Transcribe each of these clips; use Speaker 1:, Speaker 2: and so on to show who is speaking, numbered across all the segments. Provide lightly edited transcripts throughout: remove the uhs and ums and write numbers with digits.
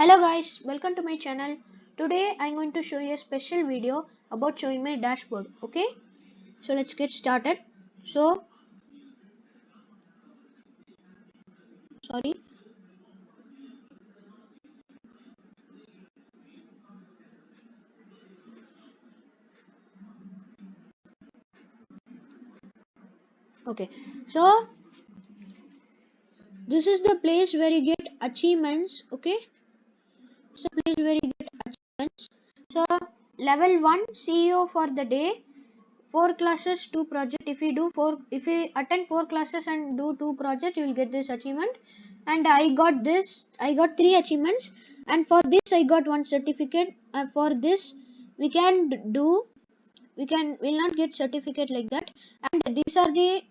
Speaker 1: Hello guys, welcome to my channel. Today I'm going to show you a special video about showing my dashboard. Okay, so let's get started. So sorry. Okay, so this is the place where you get achievements. Okay, so place where you get achievements. So level 1 CEO for the day, 4 classes, 2 project. If you attend 4 classes and do 2 projects, you will get this achievement. And I got 3 achievements, and for this I got 1 certificate. And for this we will not get certificate like that. And these are the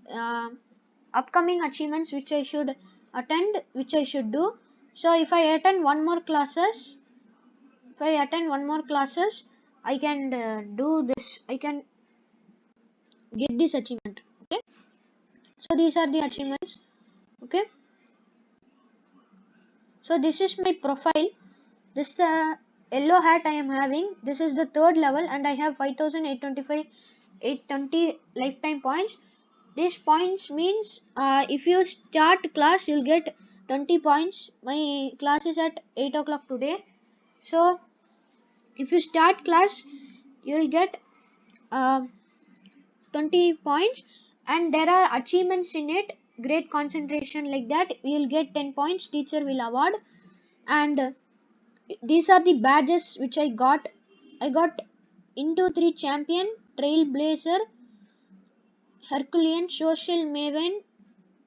Speaker 1: upcoming achievements which I should attend, which I should do. So if I attend one more classes, I can do this. I can get this achievement. Okay, so these are the achievements. Okay, so this is my profile. This is the yellow hat I am having. This is the 3rd level and I have 5820 lifetime points. These points means if you start class you'll get 20 points. My class is at 8 o'clock today, so if you start class you'll get uh, 20 points, and there are achievements in it. Great concentration, like that you'll get 10 points. Teacher will award. And these are the badges which I got. I got into 3 champion, trailblazer, Herculean, social maven,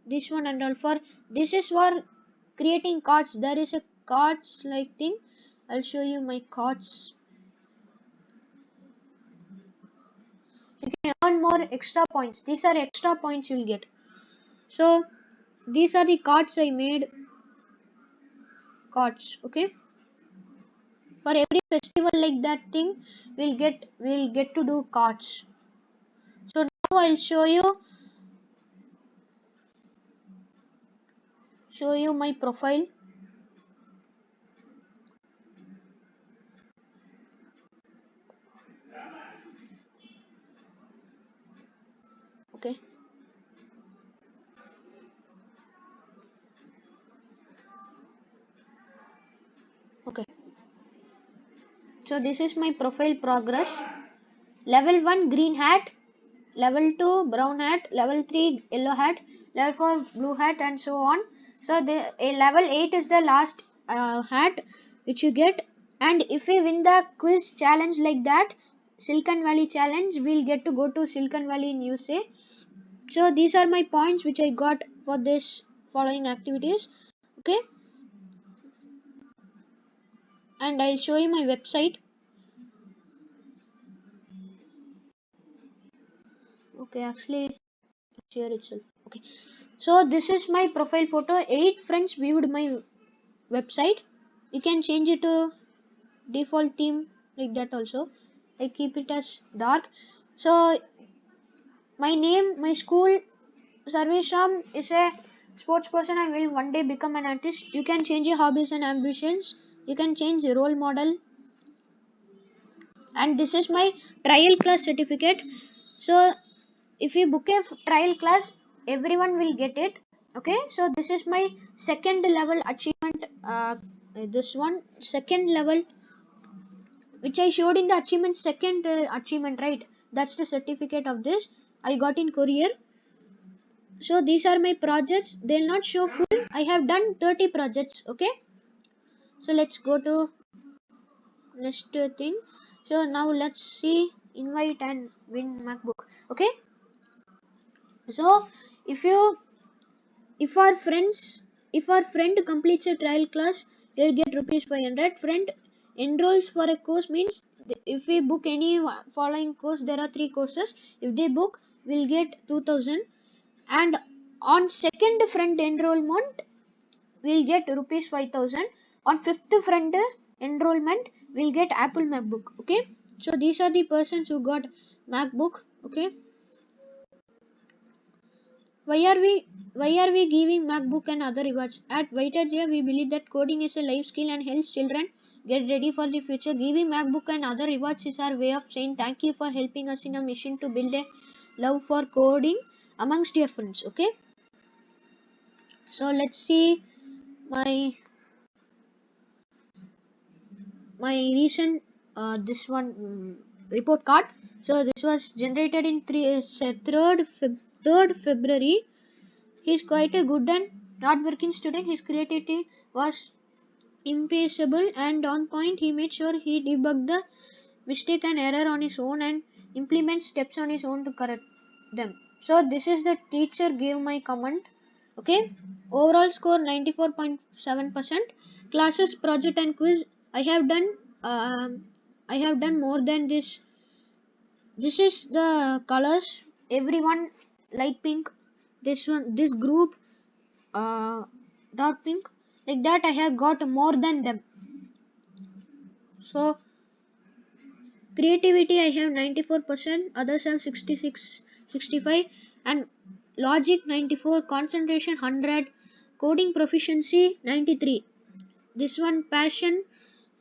Speaker 1: this one and all. For this is for creating cards. There is a cards like thing. I'll show you my cards. You can earn more extra points. These are extra points you'll get. So these are the cards I made. Cards, okay. For every festival like that thing, we'll get to do cards. So now I'll show you my profile. Okay, okay, so this is my profile progress. Level 1 green hat, level 2 brown hat, level 3 yellow hat, level 4 blue hat, and so on. So the level 8 is the last hat which you get. And if we win the quiz challenge like that, Silicon Valley challenge, we'll get to go to Silicon Valley in USA. So these are my points which I got for this following activities. Okay, and I'll show you my website. Okay, actually here itself. Okay, so this is my profile photo. 8 friends viewed my website. You can change it to default theme like that also. I keep it as dark. So my name, my school, Sarveshram is a sports person and will one day become an artist. You can change your hobbies and ambitions. You can change your role model. And this is my trial class certificate. So if you book a trial class, everyone will get it. Okay, so this is my second level achievement. This one second level which I showed in the achievement, second achievement, right? That's the certificate of this I got in courier. So these are my projects. They'll not show full. I have done 30 projects. Okay, so let's go to next thing. So now let's see invite and win MacBook. Okay, so if you if our friend completes a trial class, you'll get rupees 500. Friend enrolls for a course means if we book any following course, there are 3 courses. If they book, we'll get 2000. And on second friend enrollment, we'll get rupees 5000. On fifth friend enrollment, we'll get Apple MacBook. Okay, so these are the persons who got MacBook. Okay, Why are we giving MacBook and other rewards? At Vitagia, we believe that coding is a life skill and helps children get ready for the future. Giving MacBook and other rewards is our way of saying thank you for helping us in a mission to build a love for coding amongst your friends. Okay, so let's see my recent this one report card. So this was generated in 3rd February. He's quite a good and hardworking student. His creativity was impeccable and on point. He made sure he debugged the mistake and error on his own and implement steps on his own to correct them. So this is the teacher gave my comment. Okay, overall score 94.7%. Classes, project and quiz. I have done more than this. This is the colors. Everyone light pink. This group dark pink. Like that I have got more than them. So creativity I have 94%, others have 66, 65, and logic 94, concentration 100, coding proficiency 93. This one passion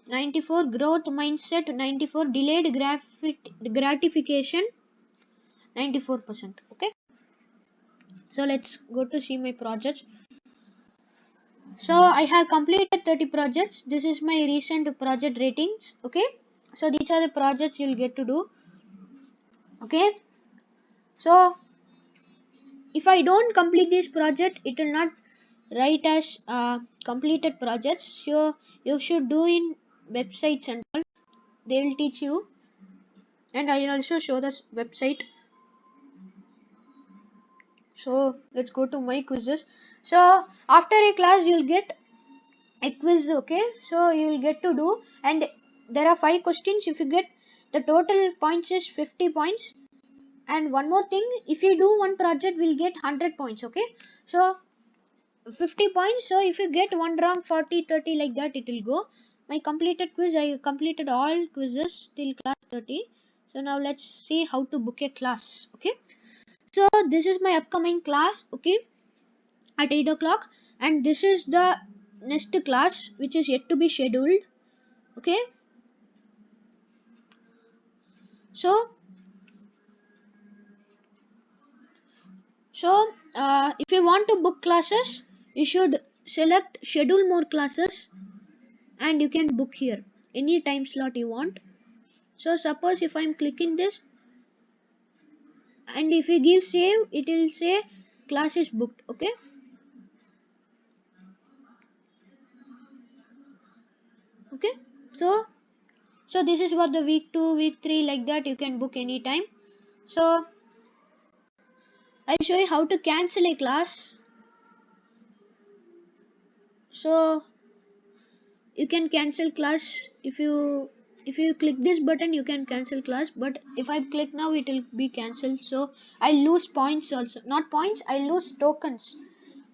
Speaker 1: 94, growth mindset 94, delayed gratification 94%. Okay, so let's go to see my projects. So I have completed 30 projects. This is my recent project ratings. Okay, so these are the projects you'll get to do. Okay, so if I don't complete this project, it will not write as completed projects. So you should do in websites and all. They will teach you, and I will also show this website. So let's go to my quizzes. So after a class, you'll get a quiz. Okay, so you'll get to do, and there are 5 questions. If you get the total points is 50 points. And one more thing, if you do one project, we'll get 100 points. Okay, so 50 points. So if you get one wrong, 40, 30, like that it will go. My completed quiz, I completed all quizzes till class 30. So now let's see how to book a class. Okay, so this is my upcoming class. Okay, at 8 o'clock, and this is the next class which is yet to be scheduled. Okay, so if you want to book classes, you should select schedule more classes and you can book here any time slot you want. So suppose if I'm clicking this, and if we give save, it will say class is booked. Okay, okay, so this is for the week 2, week 3, like that you can book anytime. So I'll show you how to cancel a class. So you can cancel class if you click this button, you can cancel class, but if I click now, it will be cancelled. So I lose points also, not points, I lose tokens.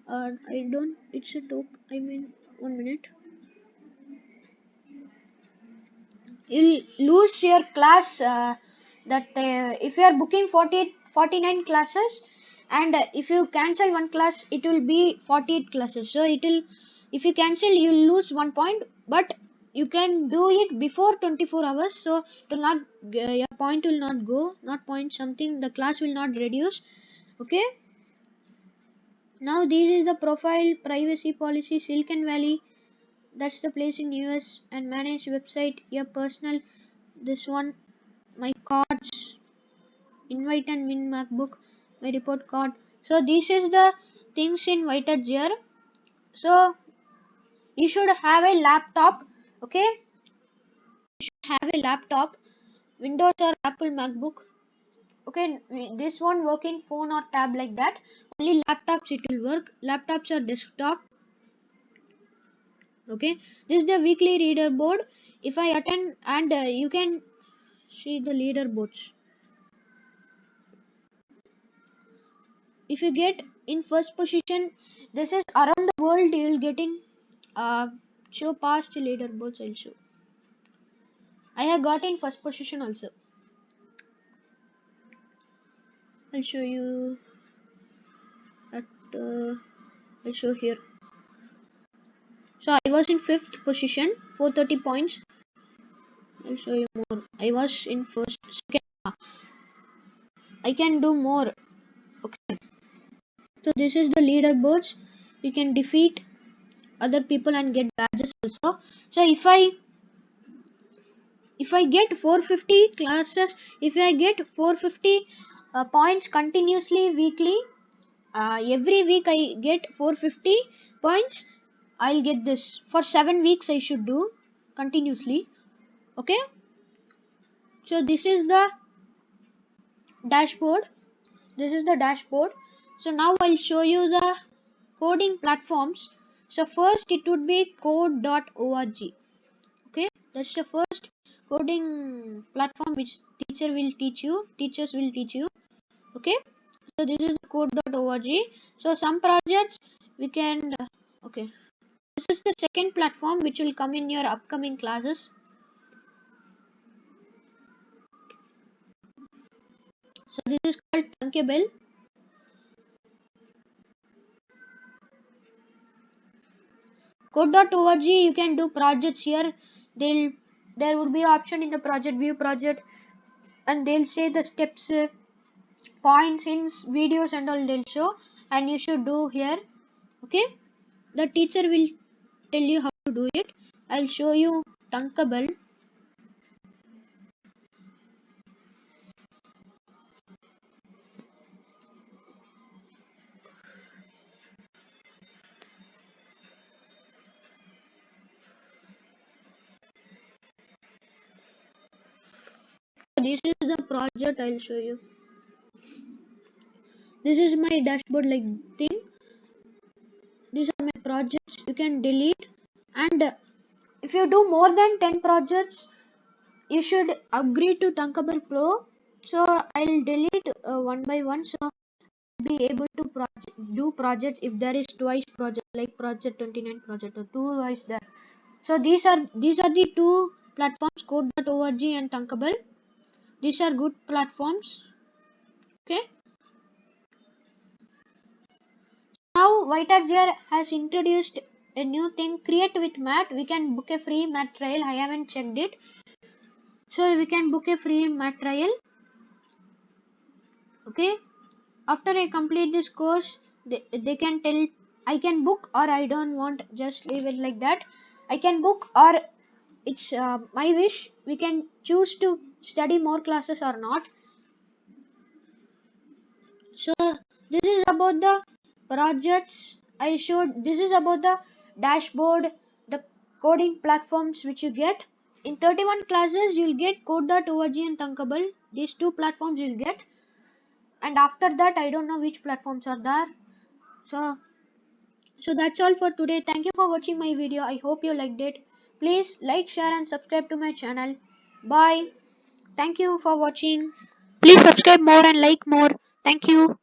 Speaker 1: I don't, it's a token, I mean, 1 minute. You'll lose your class that if you are booking 49 classes, and if you cancel one class, it will be 48 classes. So it will, if you cancel, you'll lose 1 point, but you can do it before 24 hours. So it will not, your point will not go, not point something, the class will not reduce. Okay, now this is the profile privacy policy. Silicon Valley, that's the place in US, and manage website, your personal, this one, my cards, invite and win MacBook, my report card. So this is the things in invited here. So you should have a laptop. Okay, you should have a laptop, Windows or Apple MacBook. Okay, this won't work in phone or tab like that. Only laptops it will work. Laptops or desktop. Okay, this is the weekly reader board. If I attend, and you can see the leaderboards. If you get in first position, this is around the world, you will get in show past leaderboards. I'll show, I have got in first position also. I'll show you. I'll show here. So I was in 5th position, 430 points. I'll show you more. I was in first, second. I can do more. Okay. So this is the leaderboards. You can defeat other people and get badges also. So if I get 450 classes, if I get 450 points continuously weekly, every week I get 450 points, I'll get this for 7 weeks. I should do continuously. Okay, so this is the dashboard. So now I'll show you the coding platforms. So first it would be code.org. Okay, that's the first coding platform which teachers will teach you. Okay, so this is code.org. So some projects we can okay, this is the second platform which will come in your upcoming classes. So this is called Thunkable. Code.org, you can do projects here. There would be option in the project view project, and they'll say the steps, points, hints, videos and all they'll show, and you should do here. Okay, the teacher will tell you how to do it. I'll show you Thunkable. This is the project. I'll show you. This is my dashboard like thing. These are my projects. You can delete, and if you do more than 10 projects, you should upgrade to Thunkable Pro. So I'll delete one by one. So be able to do projects if there is twice project like project 29 project or twice there. So these are the two platforms, code.org and Thunkable. These are good platforms. Okay. Now Whiteaxia has introduced a new thing, create with Math. We can book a free math trial. I haven't checked it. So we can book a free math trial. Okay. After I complete this course, they can tell I can book or I don't want, just leave it like that. I can book or it's my wish. We can choose to study more classes or not. So this is about the projects I showed. This is about the dashboard, the coding platforms which you get. In 31 classes, you'll get code.org and Thunkable. These two platforms you'll get. And after that, I don't know which platforms are there. So that's all for today. Thank you for watching my video. I hope you liked it. Please like, share and subscribe to my channel. Bye. Thank you for watching. Please subscribe more and like more. Thank you.